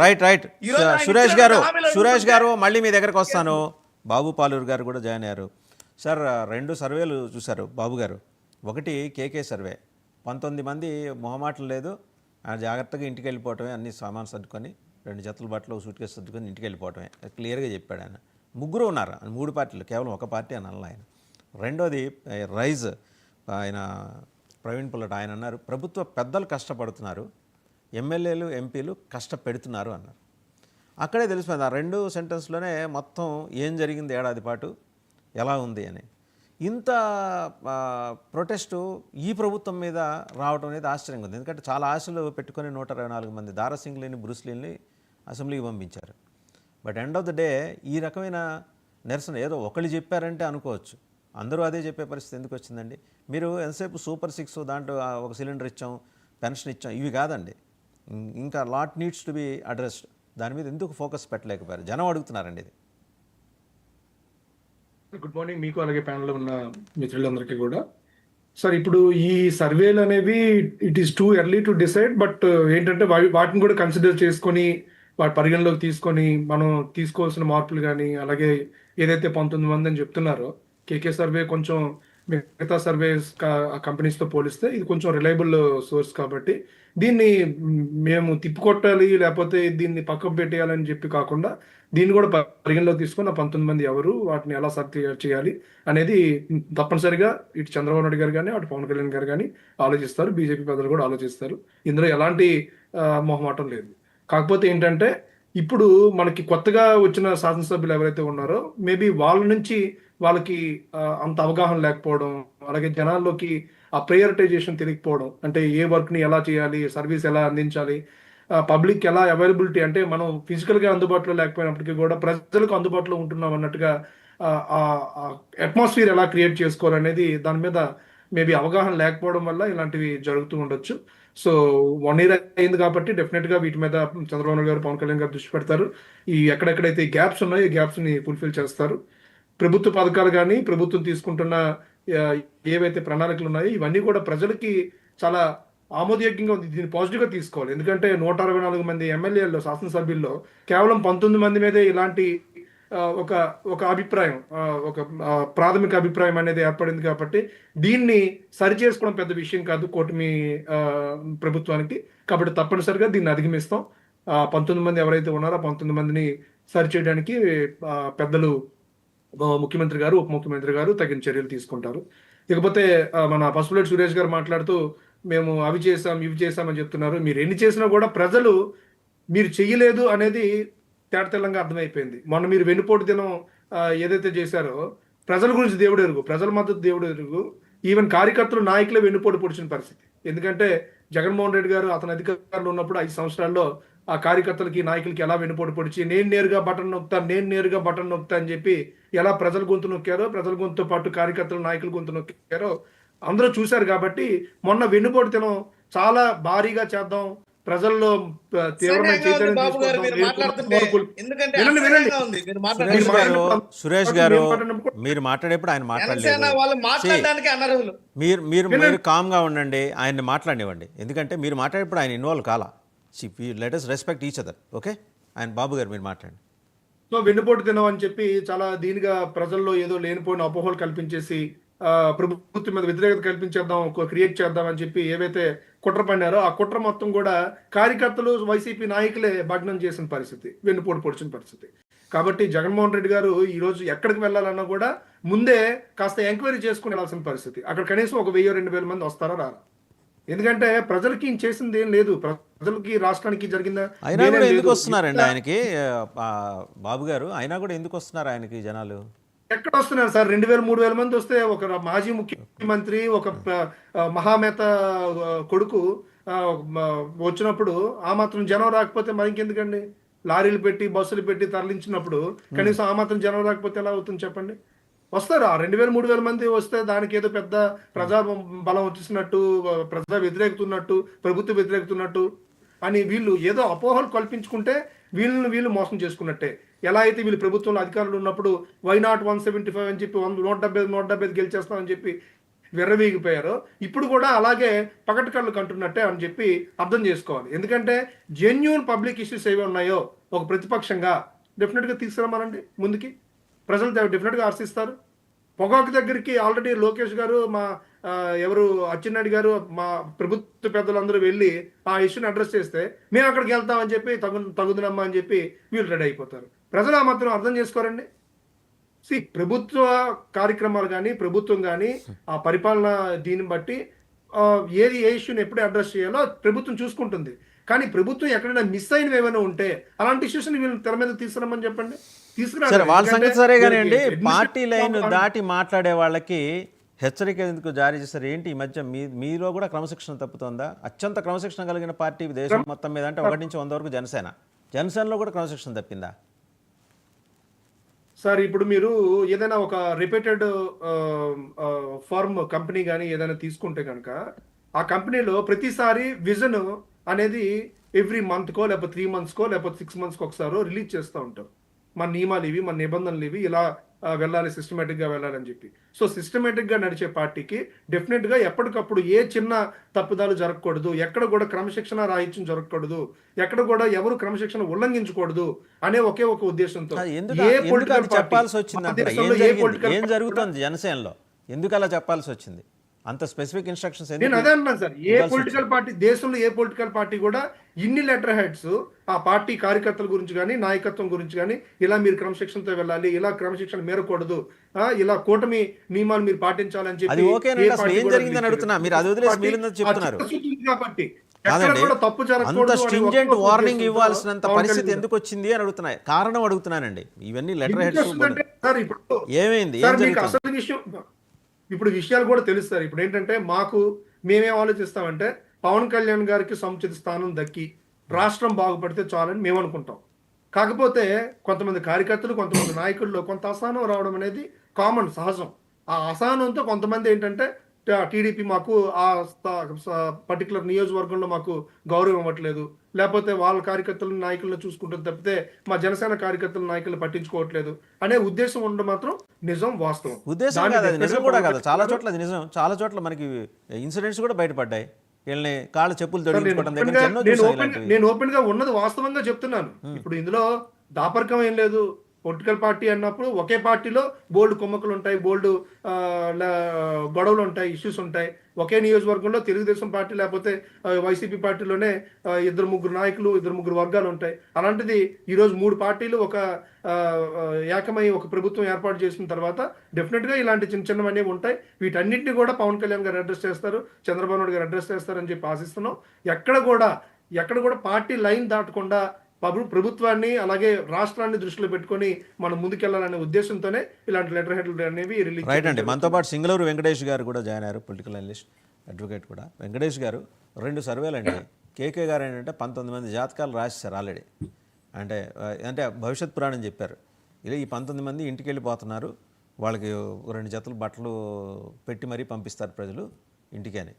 Right right. ఈ రోజు ఆయన సురేష్ ఇచ్చినటువంటి గారు హామీలు సురేష్ అడుగుతుంటే గారు మళ్ళీ మీ దగ్గరకు వస్తాను. బాబు పాలూరు గారు కూడా జాయిన్ అయ్యారు. సార్, 2 సర్వేలు చూశారు బాబు గారు. ఒకటి కేకే సర్వే, 19 మంది మొహమాటం లేదు, జాగ్రత్తగా ఇంటికి వెళ్ళిపోవటమే, అన్ని సామాన్ సర్దుకొని 2 జతల బట్టలు సూట్ కేసు సర్దుకొని ఇంటికి వెళ్ళిపోవటమే, క్లియర్గా చెప్పాడు ఆయన. 3 ఉన్నారు, 3 పార్టీలు, కేవలం ఒక పార్టీ అని అన్న ఆయన. రెండోది రైజ్, ఆయన ప్రవీణ్ పుల్లట్, ఆయన అన్నారు ప్రభుత్వ పెద్దలు కష్టపడుతున్నారు, ఎమ్మెల్యేలు ఎంపీలు కష్టపెడుతున్నారు అన్నారు. అక్కడే తెలిసిపోయింది ఆ 2 సెంటెన్స్లోనే మొత్తం ఏం జరిగింది ఏడాది పాటు, ఎలా ఉంది అని. ఇంత ప్రొటెస్టు ఈ ప్రభుత్వం మీద రావడం అనేది ఆశ్చర్యంగా ఉంది. ఎందుకంటే చాలా ఆశలు పెట్టుకొని 124 మంది దారాసింగ్లీని బ్రూస్లీని అసెంబ్లీకి పంపించారు. But end of the day ఈ రకమైన నిరసన ఏదో ఒకళ్ళు చెప్పారంటే అనుకోవచ్చు, అందరూ అదే చెప్పే పరిస్థితి ఎందుకు వచ్చిందండి? మీరు ఎంతసేపు సూపర్ 6 దాంట్లో ఒక సిలిండర్ ఇచ్చాం, పెన్షన్ ఇచ్చాం, ఇవి కాదండి, ఇంకా lot needs to be addressed. దాని మీద ఎందుకు ఫోకస్ పెట్టలేకపోయారు? జనం అడుగుతున్నారండి ఇది. గుడ్ మార్నింగ్ మీకు, అలాగే ప్యానల్లో ఉన్న మిత్రులందరికీ కూడా. సార్, ఇప్పుడు ఈ సర్వేలు అనేవి it is too early to decide, but ఏంటంటే వాటిని కూడా కన్సిడర్ చేసుకొని వాటి పరిగణలోకి తీసుకొని మనం తీసుకోవాల్సిన మార్పులు కానీ, అలాగే ఏదైతే 19 మంది అని చెప్తున్నారో కేకే సర్వే కొంచెం మిగతా సర్వేస్ కంపెనీస్తో పోలిస్తే ఇది కొంచెం రిలయబుల్ సోర్స్ కాబట్టి దీన్ని మేము తిప్పికొట్టాలి లేకపోతే దీన్ని పక్కకు పెట్టేయాలని చెప్పి కాకుండా దీన్ని కూడా పరిగణలోకి తీసుకొని ఆ 19 మంది ఎవరు, వాటిని ఎలా సర్ది చేయాలి అనేది తప్పనిసరిగా ఇటు చంద్రబాబు నాయుడు గారు కానీ అటు పవన్ కళ్యాణ్ గారు కానీ ఆలోచిస్తారు, బీజేపీ పెద్దలు కూడా ఆలోచిస్తారు. ఇందులో ఎలాంటి మొహమాటం లేదు. కాకపోతే ఏంటంటే ఇప్పుడు మనకి కొత్తగా వచ్చిన శాసనసభ్యులు ఎవరైతే ఉన్నారో మేబీ వాళ్ళ నుంచి వాళ్ళకి అంత అవగాహన లేకపోవడం, అలాగే జనాల్లోకి ఆ ప్రయారిటైజేషన్ తెలియకపోవడం, అంటే ఏ వర్క్ని ఎలా చేయాలి, సర్వీస్ ఎలా అందించాలి, పబ్లిక్ ఎలా అవైలబిలిటీ, అంటే మనం ఫిజికల్గా అందుబాటులో లేకపోయినప్పటికీ కూడా ప్రజలకు అందుబాటులో ఉంటున్నాం అన్నట్టుగా అట్మాస్ఫియర్ ఎలా క్రియేట్ చేసుకోవాలనేది దాని మీద మేబీ అవగాహన లేకపోవడం వల్ల ఇలాంటివి జరుగుతూ ఉండొచ్చు. సో 1 year అయింది కాబట్టి డెఫినెట్గా వీటి మీద చంద్రబాబు నాయుడు గారు, పవన్ కళ్యాణ్ గారు దృష్టి పెడతారు. ఈ ఎక్కడెక్కడైతే గ్యాప్స్ ఉన్నాయో ఈ గ్యాప్స్ని ఫుల్ఫిల్ చేస్తారు. ప్రభుత్వ పథకాలు కానీ, ప్రభుత్వం తీసుకుంటున్న ఏవైతే ప్రణాళికలు ఉన్నాయో ఇవన్నీ కూడా ప్రజలకి చాలా ఆమోదయోగ్యంగా ఉంది. దీన్ని పాజిటివ్గా తీసుకోవాలి. ఎందుకంటే 164 మంది ఎమ్మెల్యేల్లో, శాసనసభ్యుల్లో కేవలం 19 మంది మీదే ఇలాంటి ఒక ఒక అభిప్రాయం, ఒక ప్రాథమిక అభిప్రాయం అనేది ఏర్పడింది కాబట్టి దీన్ని సరి చేసుకోవడం పెద్ద విషయం కాదు కూటమి ప్రభుత్వానికి. కాబట్టి తప్పనిసరిగా దీన్ని అధిగమిస్తాం. 19 మంది ఎవరైతే ఉన్నారో 19 మందిని సరి చేయడానికి పెద్దలు ముఖ్యమంత్రి గారు, ఉప ముఖ్యమంత్రి గారు తగిన చర్యలు తీసుకుంటారు. ఇకపోతే మన పసుపులేటి సురేష్ గారు మాట్లాడుతూ మేము అవి చేసాం ఇవి చేసామని చెప్తున్నారు. మీరు ఎన్ని చేసినా కూడా ప్రజలు మీరు చెయ్యలేదు అనేది తేటతెల్లంగా అర్థమైపోయింది. మొన్న మీరు వెన్నుపోటు దినం ఏదైతే చేశారో ప్రజల గురించి దేవుడు ఎరుగు, ప్రజల మద్దతు దేవుడు ఎరుగు. ఈవెన్ కార్యకర్తలు, నాయకులే వెన్నుపోటు పొడిచిన పరిస్థితి. ఎందుకంటే జగన్మోహన్ రెడ్డి గారు అతని అధికారంలో ఉన్నప్పుడు 5 సంవత్సరాల్లో ఆ కార్యకర్తలకి, నాయకులకి ఎలా వెన్నుపోటు పొడిచి నేను నేరుగా బటన్ నొక్కుతా అని చెప్పి ఎలా ప్రజల గొంతు నొక్కారో, ప్రజల గొంతుతో పాటు కార్యకర్తలు, నాయకుల గొంతు నొక్కారో అందరూ చూశారు. కాబట్టి మొన్న వెన్నుపోటు దినం చాలా భారీగా చేద్దాం, ప్రజల్లో తీవ్రమైన చైతన్యం సురేష్ గారు మీరు మాట్లాడేప్పుడు ఆయన మాట్లాడలేదు. మీరు కామ్గా ఉండండి, ఆయన్ని మాట్లాడివ్వండి. ఎందుకంటే మీరు మాట్లాడేప్పుడు ఆయన ఇన్వాల్వ్ కాలా. Let us respect each other. Okay, ఆయన బాబు గారు మీరు మాట్లాడండి. సో వెన్నుపోటు దినం అని చెప్పి చాలా దీనిగా ప్రజల్లో ఏదో లేనిపోయిన అపోహలు కల్పించేసి ప్రభుత్వం మీద వ్యతిరేకత కల్పించేద్దాం, క్రియేట్ చేద్దాం అని చెప్పి ఏవైతే కుట్ర పడినారో ఆ కుట్ర మొత్తం కూడా కార్యకర్తలు, వైసీపీ నాయకులే భగ్నం చేసిన పరిస్థితి, వెన్నుపోటు పొడిచిన పరిస్థితి. కాబట్టి జగన్మోహన్ రెడ్డి గారు ఈ రోజు ఎక్కడికి వెళ్ళాలన్నా కూడా ముందే కాస్త ఎంక్వైరీ చేసుకుని వెళ్ళాల్సిన పరిస్థితి. అక్కడ కనీసం 1000-2000 మంది వస్తారా రారా? ఎందుకంటే ప్రజలకి చేసింది ఏం లేదు, ప్రజలకి రాష్ట్రానికి జరిగిందా అయినా కూడా ఎందుకు వస్తున్నారండి ఆయనకి బాబు గారు? అయినా కూడా ఎందుకు వస్తున్నారు ఆయనకి జనాలు? ఎక్కడ వస్తున్నారు సార్? 2000-3000 మంది వస్తే ఒక మాజీ ముఖ్యమంత్రి, ఒక మహామేత కొడుకు వచ్చినప్పుడు ఆ మాత్రం జనం రాకపోతే మరి ఇంకెందుకండి? లారీలు పెట్టి, బస్సులు పెట్టి తరలించినప్పుడు కనీసం ఆ మాత్రం జనం రాకపోతే ఎలా అవుతుంది చెప్పండి? వస్తారు. ఆ 2000-3000 మంది వస్తే దానికి ఏదో పెద్ద ప్రజా బలం వచ్చేసినట్టు, ప్రజా వ్యతిరేకుతున్నట్టు, ప్రభుత్వ వ్యతిరేకుతున్నట్టు అని వీళ్ళు ఏదో అపోహలు కల్పించుకుంటే వీళ్ళు మోసం చేసుకున్నట్టే. ఎలా అయితే వీళ్ళు ప్రభుత్వంలో అధికారులు ఉన్నప్పుడు వై నాట్ 175 అని చెప్పి 175 గెలిచేస్తామని చెప్పి విర్రవీగిపోయారో ఇప్పుడు కూడా అలాగే పగటి కళ్ళు కంటున్నట్టే అని చెప్పి అర్థం చేసుకోవాలి. ఎందుకంటే జెన్యూన్ పబ్లిక్ ఇష్యూస్ ఏవి ఉన్నాయో ఒక ప్రతిపక్షంగా డెఫినెట్గా తీసుకురమ్మానండి ముందుకి. ప్రజలు డెఫినెట్గా హర్షిస్తారు. పొగాకు దగ్గరికి ఆల్రెడీ లోకేష్ గారు మా ఎవరు అచ్చెన్నాయుడు గారు మా ప్రభుత్వ పెద్దలందరూ వెళ్ళి ఆ ఇష్యూని అడ్రస్ చేస్తే మేము అక్కడికి వెళ్తామని చెప్పి తగుదనమ్మా అని చెప్పి వీళ్ళు రెడీ అయిపోతారు. ప్రజలు ఆ మాత్రం అర్థం చేసుకోరండి. ప్రభుత్వ కార్యక్రమాలు కానీ ప్రభుత్వం కానీ ఆ పరిపాలన దీన్ని బట్టి ఏది ఏ ఇష్యూని ఎప్పుడు అడ్రస్ చేయాలో ప్రభుత్వం చూసుకుంటుంది. కానీ ప్రభుత్వం ఎక్కడైనా మిస్ అయినవి ఏమైనా ఉంటే అలాంటి ఇష్యూస్ వీళ్ళు తెర మీద తీసుకురమ్మని చెప్పండి. సరే, వాళ్ళ సంగతి సరే కానివ్వండి. పార్టీ లైన్ దాటి మాట్లాడే వాళ్ళకి హెచ్చరిక ఎందుకు జారీ చేస్తారు ఏంటి? ఈ మధ్య మీలో కూడా క్రమశిక్షణ తప్పుతోందా? అత్యంత క్రమశిక్షణ కలిగిన పార్టీ దేశం మొత్తం మీద అంటే 1 నుంచి 100 వరకు జనసేనలో కూడా క్రమశిక్షణ తప్పిందా? సార్ ఇప్పుడు మీరు ఏదైనా ఒక రిపీటెడ్ ఫార్మ్ కంపెనీ కానీ ఏదైనా తీసుకుంటే కనుక ఆ కంపెనీలో ప్రతిసారి విజన్ అనేది ఎవ్రీ మంత్కో లేకపోతే 3 మంత్స్కో లేకపోతే 6 మంత్స్కో ఒకసారి రిలీజ్ చేస్తూ ఉంటారు. మన నియమాలు ఇవి, మన నిబంధనలు ఇవి, ఇలా వెళ్ళాలి, సిస్టమేటిక్గా వెళ్ళాలని చెప్పి. సో సిస్టమేటిక్గా నడిచే పార్టీకి డెఫినెట్గా ఎప్పటికప్పుడు ఏ చిన్న తప్పుదాలు జరగకూడదు, ఎక్కడ కూడా క్రమశిక్షణ రాహిత్యం జరగకూడదు, ఎక్కడ కూడా ఎవరు క్రమశిక్షణ ఉల్లంఘించకూడదు అనే ఒకే ఒక ఉద్దేశంతో చెప్పాల్సి వచ్చింది. ఏం జరుగుతుంది జనసేనలో? ఎందుకు అలా చెప్పాల్సి వచ్చింది? అంత స్పెసిఫిక్ ఇన్స్ట్రక్షన్స్? నేను అదే అన్నాను సార్, ఏ పొలిటికల్ పార్టీ దేశంలో ఏ పొలిటికల్ పార్టీ కూడా ఇన్ని లెటర్ హెడ్స్ ఆ పార్టీ కార్యకర్తల గురించి కానీ నాయకత్వం గురించి కానీ ఇలా మీరు క్రమశిక్షణతో వెళ్ళాలి, ఇలా క్రమశిక్షణ మేరకూడదు, ఇలా కూటమి నియమాలు మీరు పాటించాలని చెప్పి వార్నింగ్ ఇవ్వాల్సినంత పరిస్థితి ఎందుకు వచ్చింది అని అడుగుతున్నాయి. కారణం అడుగుతున్నానండి. ఇవన్నీ లెటర్ హెడ్స్ ఏమైంది? అసలు విషయం ఇప్పుడు విషయాలు కూడా తెలుస్తారు. ఇప్పుడు ఏంటంటే మేమేం ఆలోచిస్తామంటే పవన్ కళ్యాణ్ గారికి సముచిత స్థానం దక్కి రాష్ట్రం బాగుపడితే చాలని మేము అనుకుంటాం. కాకపోతే కొంతమంది కార్యకర్తలు, కొంతమంది నాయకుల్లో కొంత అసహనం రావడం అనేది కామన్, సహజం. ఆ అసహనంతో కొంతమంది ఏంటంటే టీడీపీ మాకు ఆ పర్టికులర్ నియోజకవర్గంలో మాకు గౌరవం ఇవ్వట్లేదు, లేకపోతే వాళ్ళ కార్యకర్తల నాయకులను చూసుకుంటుంది తప్పితే మా జనసేన కార్యకర్తల నాయకులు పట్టించుకోవట్లేదు అనే ఉద్దేశం ఉండడం మాత్రం నిజం, వాస్తవం. ఉద్దేశం నిజం కూడా కాదు. చాలా చోట్ల నిజం, చాలా చోట్ల మనకి ఇన్సిడెంట్స్ కూడా బయటపడ్డాయి. వీళ్ళని కాళ్ళ చెప్పులు నేను ఓపెన్ గా ఉన్నది వాస్తవంగా చెప్తున్నాను. ఇప్పుడు ఇందులో దాపరికం ఏం లేదు. పొలిటికల్ పార్టీ అన్నప్పుడు ఒకే పార్టీలో బోల్డ్ కుమ్మకులు ఉంటాయి, బోల్డ్ గొడవలు ఉంటాయి, ఇష్యూస్ ఉంటాయి. ఒకే నియోజకవర్గంలో తెలుగుదేశం పార్టీ లేకపోతే వైసీపీ పార్టీలోనే 2-3 నాయకులు, 2-3 వర్గాలు ఉంటాయి. అలాంటిది ఈరోజు 3 పార్టీలు ఒక ఏకమై ఒక ప్రభుత్వం ఏర్పాటు చేసిన తర్వాత డెఫినెట్గా ఇలాంటి చిన్న చిన్నవన్నీ ఉంటాయి. వీటన్నిటిని కూడా పవన్ కళ్యాణ్ గారు అడ్రస్ చేస్తారు, చంద్రబాబు నాయుడు గారు అడ్రస్ చేస్తారని చెప్పి ఆశిస్తున్నాం. ఎక్కడ కూడా పార్టీ లైన్ దాటకుండా ప్రభుత్వాన్ని అలాగే రాష్ట్రాన్ని దృష్టిలో పెట్టుకొని మనం ముందుకెళ్లాలనే ఉద్దేశంతోనే ఇలాంటి లెటర్ హెడ్లు అనేవి రిలీజ్. రైట్ అండి. మనతో పాటు సింగళూరు వెంకటేష్ గారు కూడా జాయిన్ అయ్యారు, పొలిటికల్ అనలిస్ట్, అడ్వకేట్ కూడా. వెంకటేష్ గారు, 2 సర్వేలు అండి. కేకే గారు ఏంటంటే 19 మంది జాతకాలు రాసేసారు ఆల్రెడీ. అంటే భవిష్యత్ పురాణం చెప్పారు. ఇలా ఈ 19 మంది ఇంటికి వెళ్ళిపోతున్నారు, వాళ్ళకి 2 జతలు బట్టలు పెట్టి మరీ పంపిస్తారు ప్రజలు ఇంటికి అని.